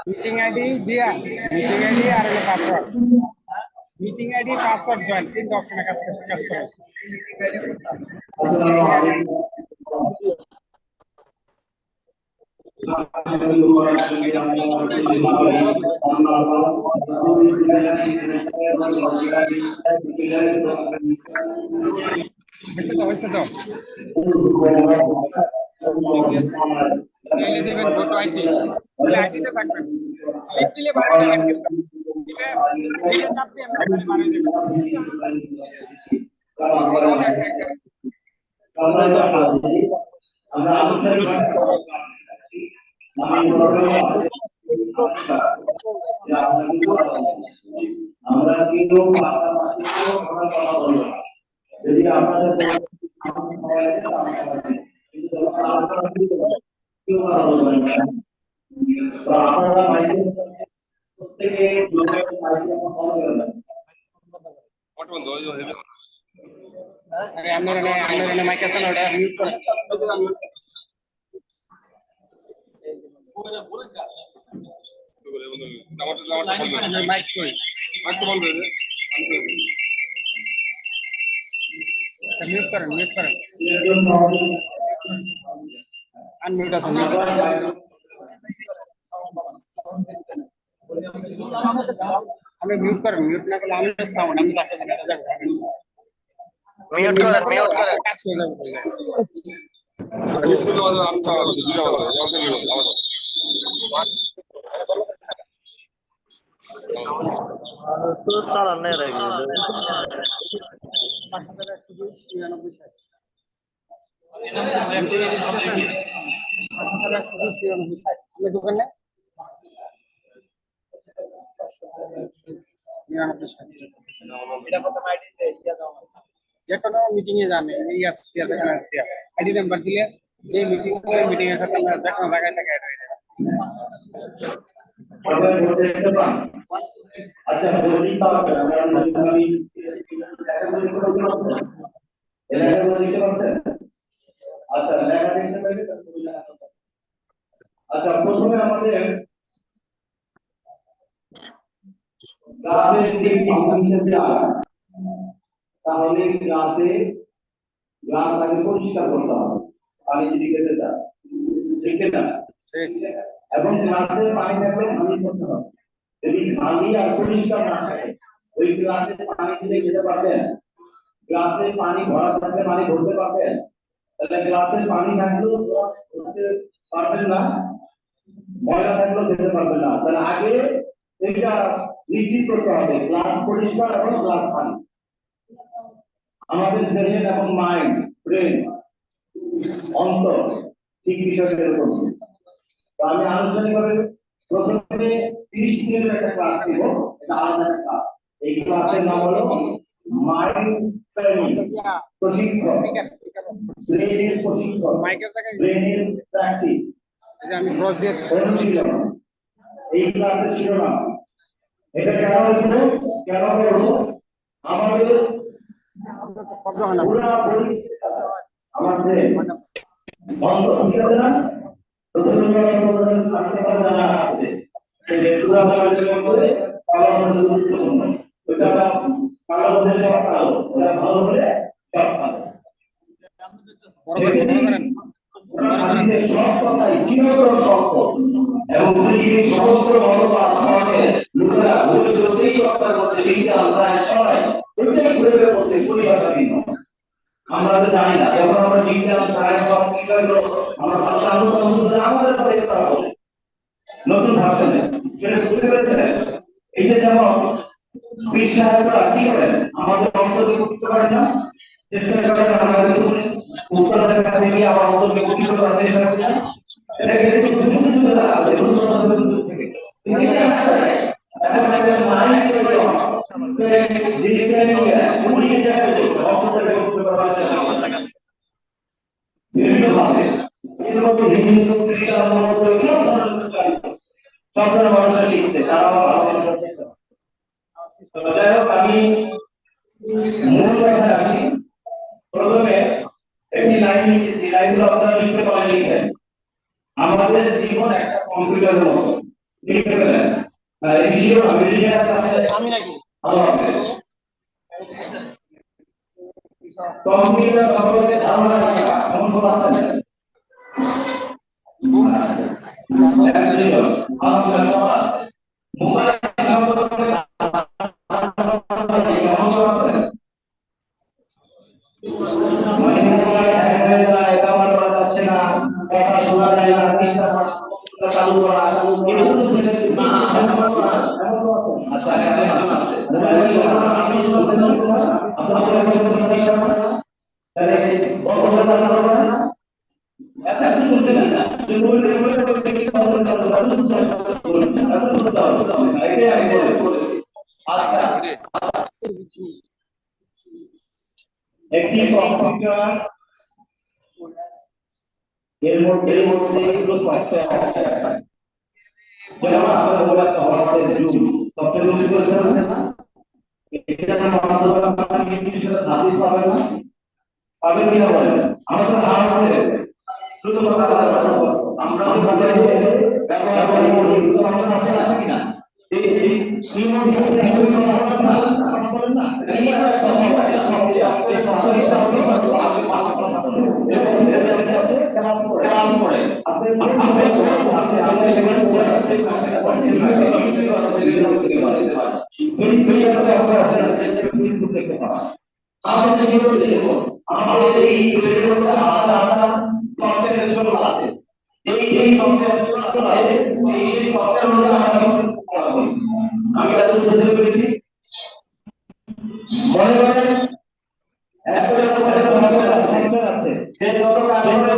Meeting ID दिया meeting ID আর হলো password meeting ID password join তিন ডকুমেন্ট কাজ করে वैसे तो ले देवेन फोटो आईडी ले आईडी তে থাকবেন লিখ দিলে বাড়াই দেবেন কিন্তু দিলে দিলে চাপ দিয়ে আমরা বাড়াই দেব আমরা আলোচনা আমরা কিন্তু যদি আপনাদের अरे हमने माइक कैसा ना उड़ा म्यूट कर माइक कोई माइक तो बंद है म्यूट कर अनम्यूट আছে हमें म्यूट ना করলে আমি সাউন্ড আমি রাখতে না म्यूट करें কাজ হয়ে যাবে म्यूट तो আমটা দিতে হবে জলদি নিও तो सारा नहीं रहेगा 599 দোকান না যে কোনো মিটিং এ যান এই অ্যাপস দিয়ে দেখেন আইডি নাম্বার দিলে যে মিটিং এর সাথে আমরা যে কোনো জায়গায় থেকে অ্যাড হয়ে যাবে আচ্ছা বলি তাহলে আমরা লিখতে পারছেন আচ্ছা লেখা দেখতে পাইলে আচ্ছা প্রথমে আমাদের গ্লাসের যে ফাংশন চাই তাহলে গ্লাস আগে পরিষ্কার করতে হবে পানি যদি কেটে যায় ঠিক না এবং গ্লাসে পানি থাকলে পানি করতে হবে যদি খালি আর পরিষ্কার না থাকে ওই গ্লাসে পানি দিলে খেতে পারবেন গ্লাসে পানি ভরা থাকলে পানি ভরতে পারবেন তাহলে গ্লাসে পানি থাকলেও করতে পারবেন না ময়লা থাকলেও খেতে পারবেন না তাহলে আগে এটা নিশ্চিত করতে হবে গ্লাস পরিষ্কার এবং গ্লাস পানি আমাদের জেহেন এবং মাইন্ড ব্রেন অন্তর ঠিক বিষয়টা এরকম আমি আনুষ্ঠানিকভাবে প্রথমে 30 মিনিটের একটা ক্লাস নিব এটা আলাদা একটা ক্লাস এই ক্লাসের নাম হলো মাইন্ড ট্রেনিং প্রশিক্ষণ ব্রেনের প্রশিক্ষণ মাইকের জায়গায় ব্রেনের প্র্যাকটিস এটা আমি ক্রস দিয়ে এই ক্লাসের শিরোনাম এটা কেন করবো আমাদের শব্দ হয় না আমাদের বন্ধ ঠিক আছে না জানা আছে যে পুরা ভাষার মধ্যে কালো গুরুত্বপূর্ণ এটা কালো বলে সব কালো এটা ভালো বলে সব ভালো সব কথাই চিরতর সত্য এবং পৃথিবীর সমস্ত মতবাদ ধর্মের লোকেরা বলতেই কথার মধ্যে বিজ্ঞান সায়েন্স সবাই এটাই ঘুরে পড়ছে পরিভাষা ভিন্ন আমরা তো জানি না যখন আমরা বিজ্ঞান সায়েন্স সব বিষয়গুলো আমরা ভাষা আমাদের কথা তারা বলে নতুন ভাষা নেই সেটা বুঝতে পেরেছেন এই যে যেমন পীর সাহেবরা কি করেন আমাদের অন্তরকে করতে পারে না চেষ্টা করেন আমাদের উত্তরের কাছে গিয়ে আমার অন্তরকে করতে করার চেষ্টা করি না এটা কিন্তু সুযোগ আছে থেকে এখন আমাদের মাইন্ড করে হিন্দু খ্রিস্টান সব ধরনের মানুষরা শিখছে তারাও যাই হোক আমি মূল কথা আসি প্রথমে একটি লাইন লিখেছি এগুলো আপনারা লিখতে পারেন লিখেন। আমাদের জীবন একটা কম্পিউটারের মতো, লিখতে পারেন। এই বিষয়ে আমি লিখে আমি নাকি আল্লাহ হাফেজ। কম্পিউটার সম্পর্কে ধারণা রাখা এমন কোন আছে না? আলহামদুলিল্লাহ সব আছে। মোবাইল সম্পর্কে এমন কোন আছে? মানে মোবাইল হ্যাং হয়ে যায়, ব্যবহার করা যাচ্ছে না, কথা শোনা যায় না, পৃষ্ঠা চালু করা, এগুলো তো না এমন কোন আছে? আচ্ছা এমন আছে। আপনি শুনতে চাচ্ছেন না? আপনারা বলেছেন পৃষ্ঠা করা তাহলে বড় কথা না এটা কি করতে না যে বলতে বলতে কিছু বলতে এটাই আমি বলেছি। আচ্ছা একটি কম্পিউটার এর মধ্যে এগুলো সফটওয়্যার আছে যেমন আমাদের mobile WhatsApp zoom software use করছেন না এটা মাধ্যমে আপনারা কিছু সার্ভিস পাবেন না পাবেন কিনা বলেন আমাদের ধারণা আছে শুধু কথা আমরা মোবাইল ব্যবহার করি আমাদের কাছে আছে কিনা এই এই আমাদের এই আলাদা আলাদা সফটওয়্যার আছে এই সফটওয়্যার আছে এই সফটওয়্যার আমি এত বুঝতে পেরেছি মনে করেন একটা সফটওয়্যার আছে যে যত কাজ করে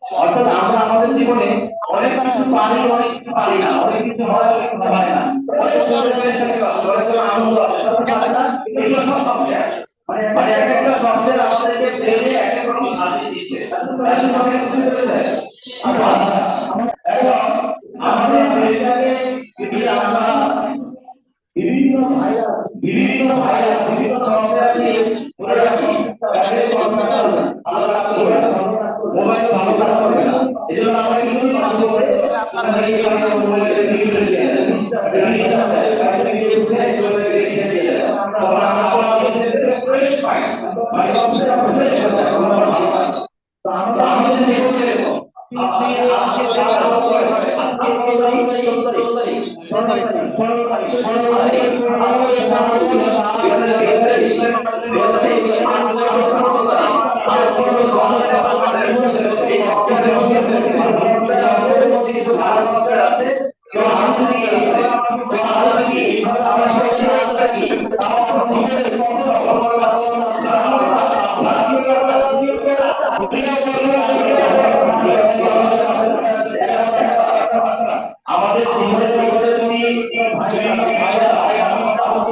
অর্থাৎ আমরা আমাদের জীবনে অনেক কিছু পারি অনেক কিছু পারি না অনেক কিছু হয় অনেক কিছু হয় না আনন্দ আছে মানে এক একটা সফটওয়্যার আমাদেরকে ব্রেনে এক এক রকম সার্ভিস দিচ্ছে আমাদের ব্রেনটাকে যদি আমরা বিভিন্ন ভাইরাস বিভিন্ন সফটওয়্যার দিয়ে ধরে রাখি তাহলে মোবাইল ভালো কাজ করবে না এই জন্য আমরা কি করি মাঝে মধ্যে আপনারা এই কারণে মোবাইলে ভিডিও দিয়ে দেন ফ্রেশ পাই মানে ফ্রেশ তো আমরা আমাদের জীবনে দেখো আপনি আমাদের জীবনের মধ্যে যদি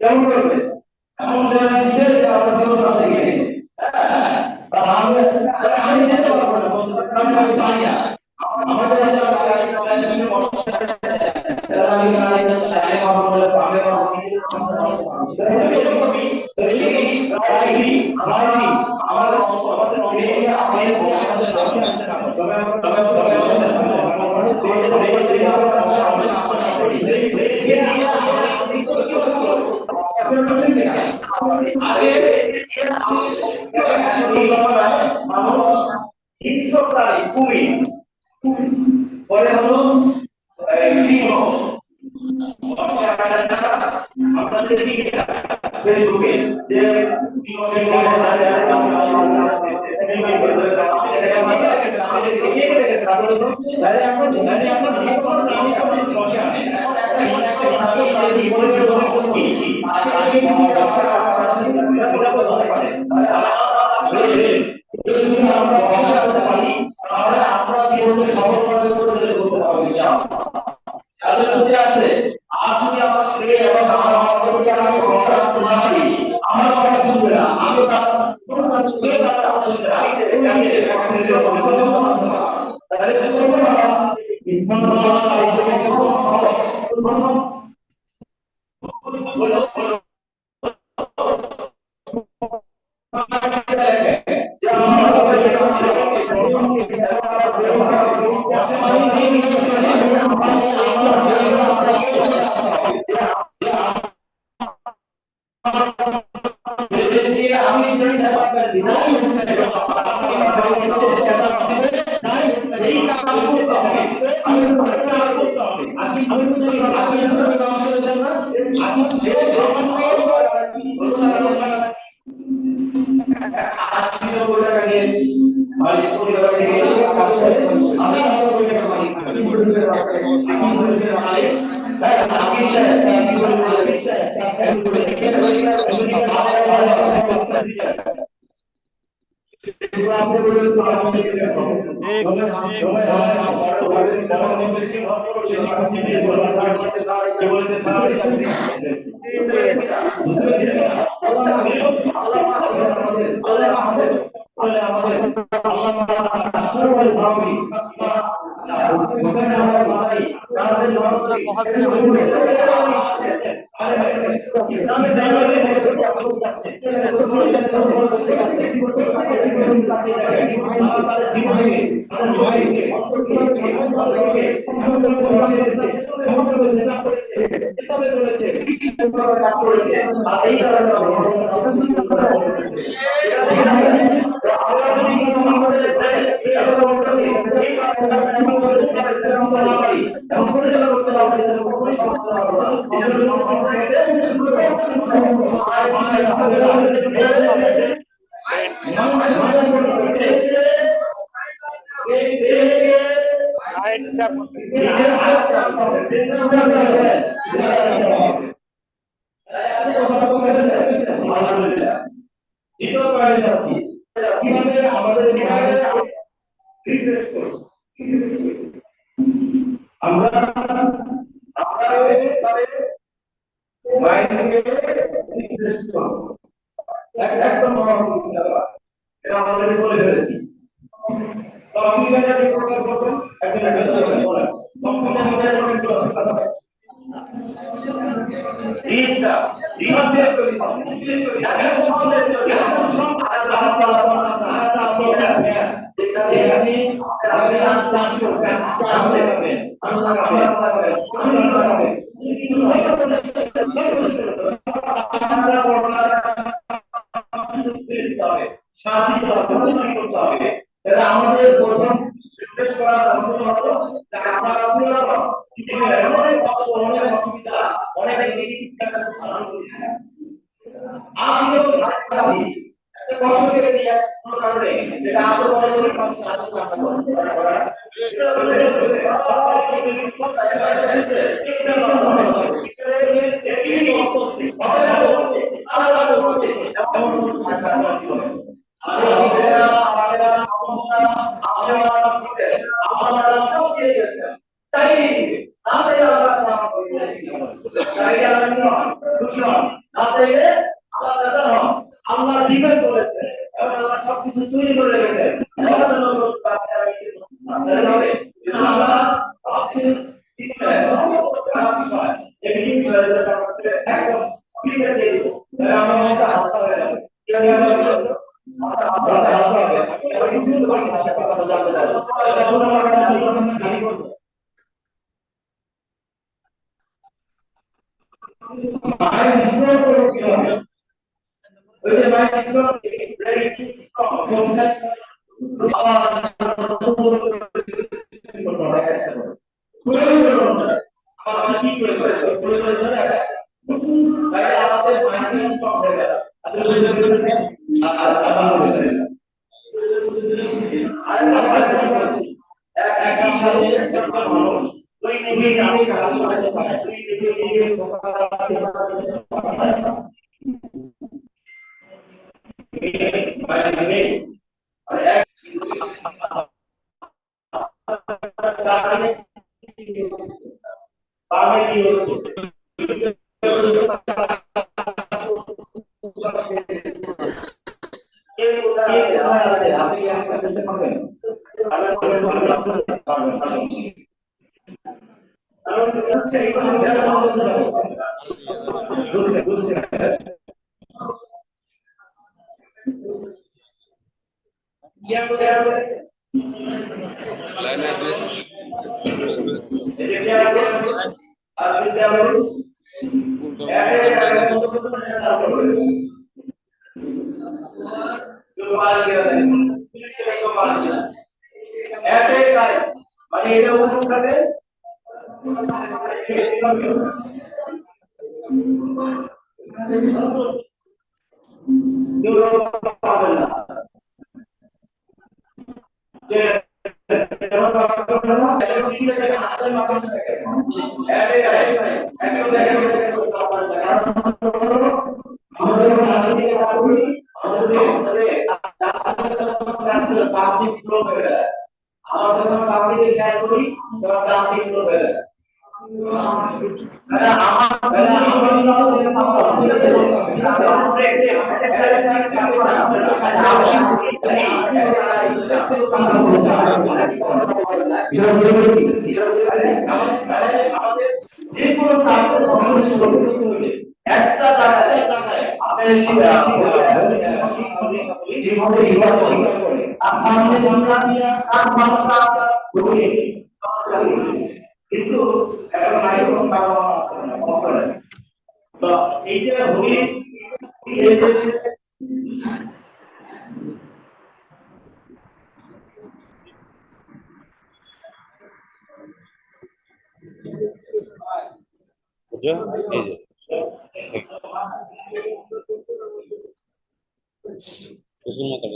কেমন করবে এমন যারা দিবে যে আমরা জীবন রাখতে গেছি আমি যেতে পারবো না আমি পারি না আমাদের পরে হলো সিংহ আপনাদের ফেসবুকে যে আছে আপনি আমাকে এবং আমার আমাকে আমি কথা বলতে পারি আমার কথা শুনবে না আমি দিয়ে গেছেন তাই না চাইলে আল্লাহ তাআলা চাইলে আল্লাহ খুশি হন না চাইলে আল্লাহ তাআলা আল্লাহ দিবেন বলেছে এবং আল্লাহ সবকিছু তৈরি করে রেখেছেন আল্লাহ সবকিছু একদম পিছিয়ে দিয়ে দিব আমার মনটা হালকা হয়ে যাবে লাইনে আছে মানে এটা অনুসারে একটা জায়গায় আপনার যেভাবে স্বীকার করে আর সামনে আমরা তার মাত্রা কিন্তু এখন আইফোন করে তো এইটা হই বুঝছো এই যে প্রচুর মতো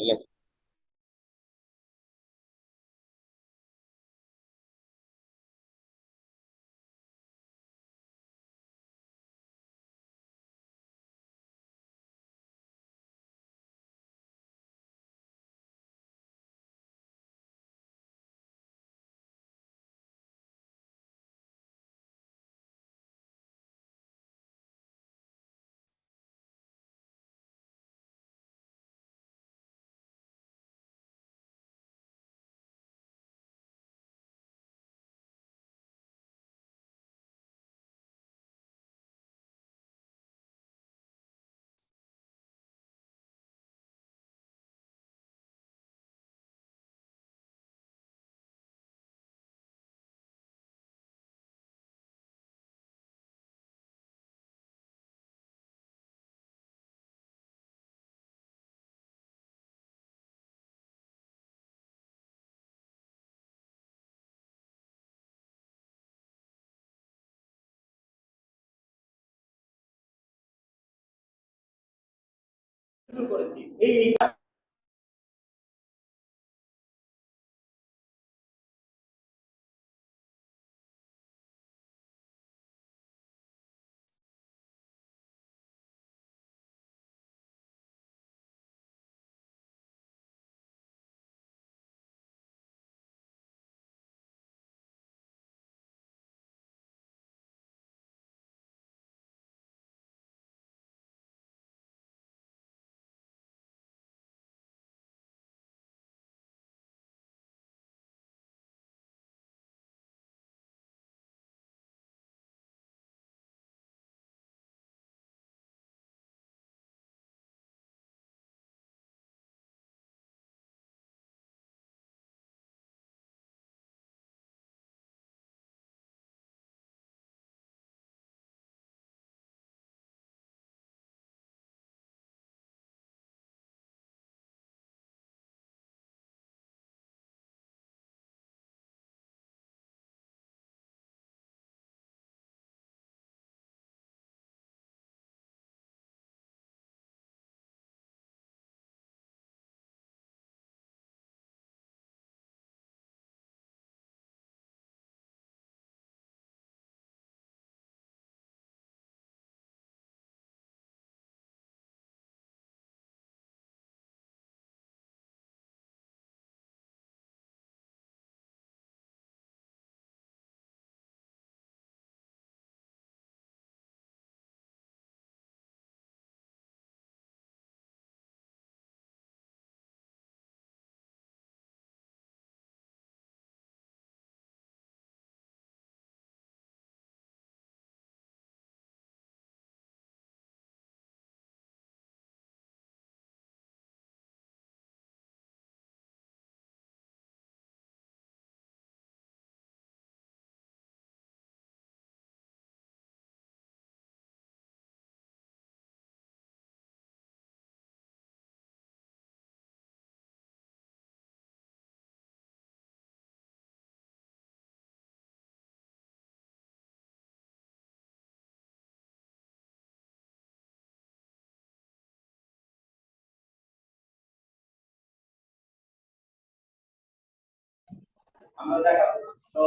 আমরা দেখাবো তো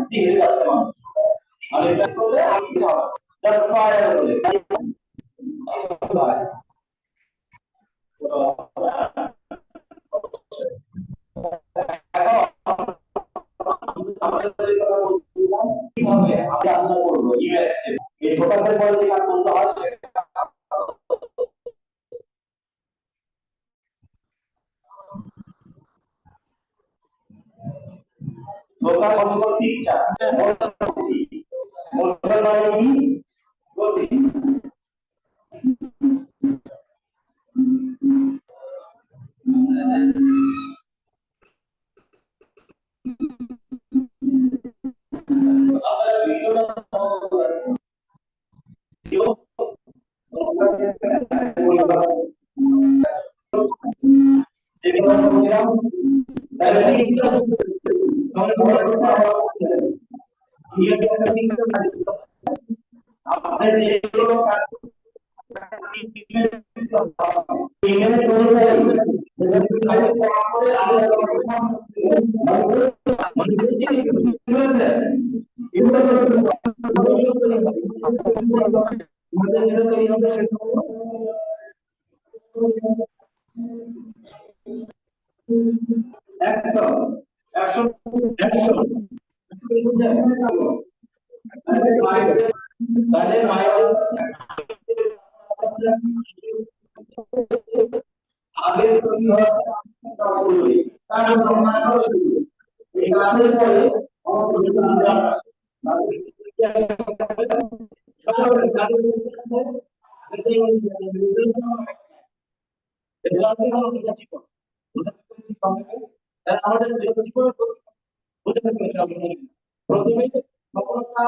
দিয়ে যাচ্ছে মানুষ আর এটা করলে আমি কি হবে জাস্ট ফায়ার বলে কিভাবে আমি আশা করবো ইউএসএ এই ফোকাসের পরে যে কাজ করতে হয় লোকাল কন্ট্রোল পিকচার মোটর মানে কি গতি আপনারা ভিডিওটা একশো একশো একশো তাহলে মাইনাস আগে তৈরি হয় তারপর মাইনাস এই কাজের পরে প্রথমে সফলতা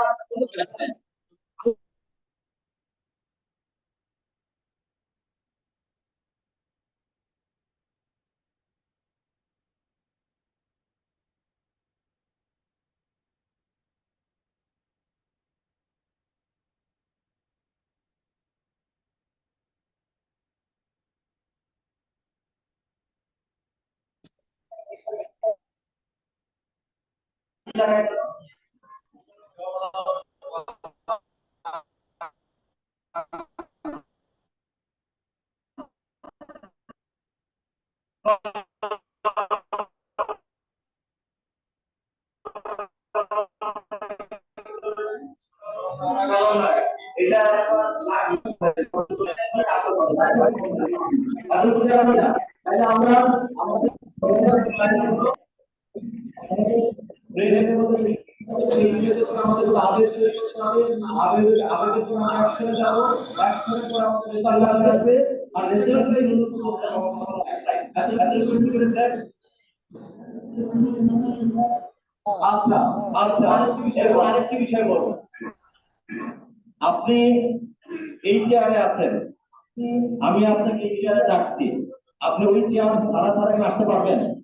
এটা আমরা আমাদের আমাদের আবেগ আবেগ আবেগের পর আমরা অ্যাকশনে যাবো অ্যাকশনের পর আমাদের রেজাল্ট আসবে আর রেজাল্টটাই মূলত বুঝতে পেরেছেন আচ্ছা আচ্ছা আরেকটি বিষয় বলবো আপনি এই চেয়ারে আছেন আমি আপনাকে এই চেয়ারে ডাকছি আপনি ওই চেয়ার ছাড়া ছাড়া কি আসতে পারবেন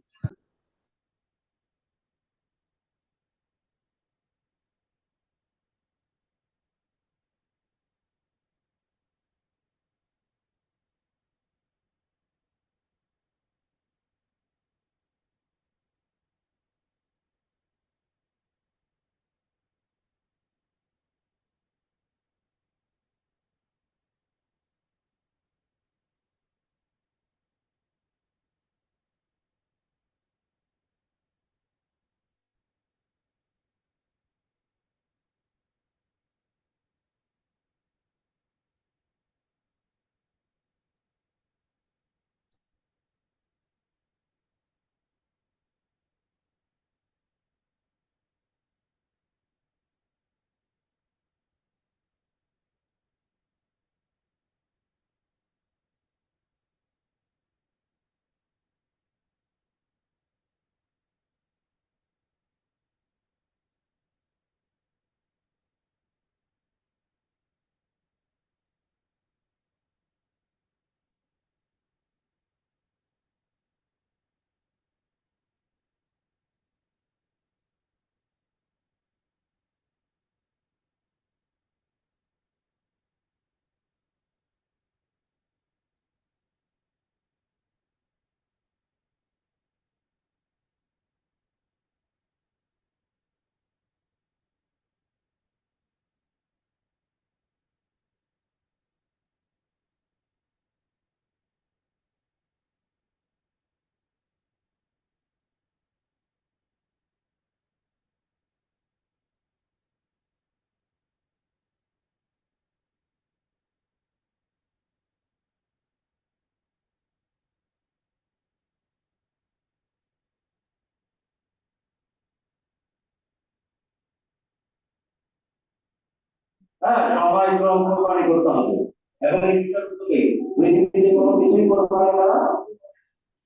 হ্যাঁ, সবাই শ্রম কোম্পানি করতে হবে এবং এই বিষয়গুলোকে পৃথিবীতে কোনো কিছুই করতে পারে না।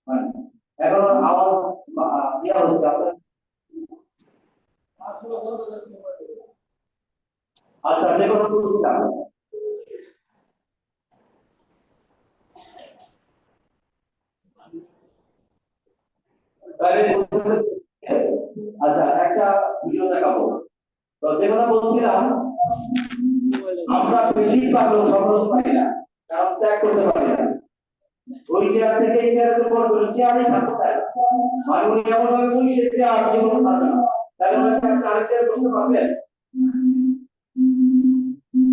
হ্যাঁ, এখন আওয়াজ ইয়া হচ্ছে আপনার। আচ্ছা, যে কথা বলছিলাম, তাহলে আচ্ছা একটা ভিডিও দেখাবো। তো যে কথা বলছিলাম, আমরা বেশিরভাগ লোক সফল পাই না, কারণ ত্যাগ করতে পারি না। ওই চেয়ার থেকে এই চেয়ারে উপর করে চেয়ারে থাকতে চায় না। মানে উনি এমন ভাবে বসে চেয়ার জীবন থাকবে না, তাহলে ওনাকে আপনি আরেক চেয়ারে বসতে পারবেন।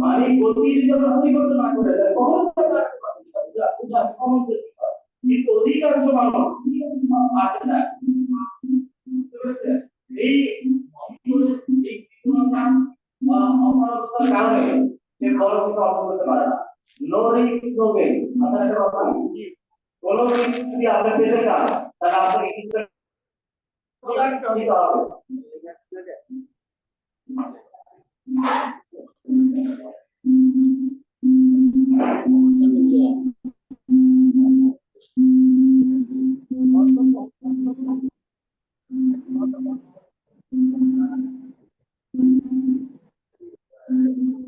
মানে গতির জন্য পরিবর্তন না করে দেয়, কখন কিন্তু অধিকাংশ মানুষ আসে না। এই অপরাধতার কারণে সে বড় কিছু অর্জন করতে পারে না। No risk no gain. আপনার একটা কথা, কোন রিস্ক যদি আপনি পেতে চান তাহলে আপনাকে কিছু নিতে হবে।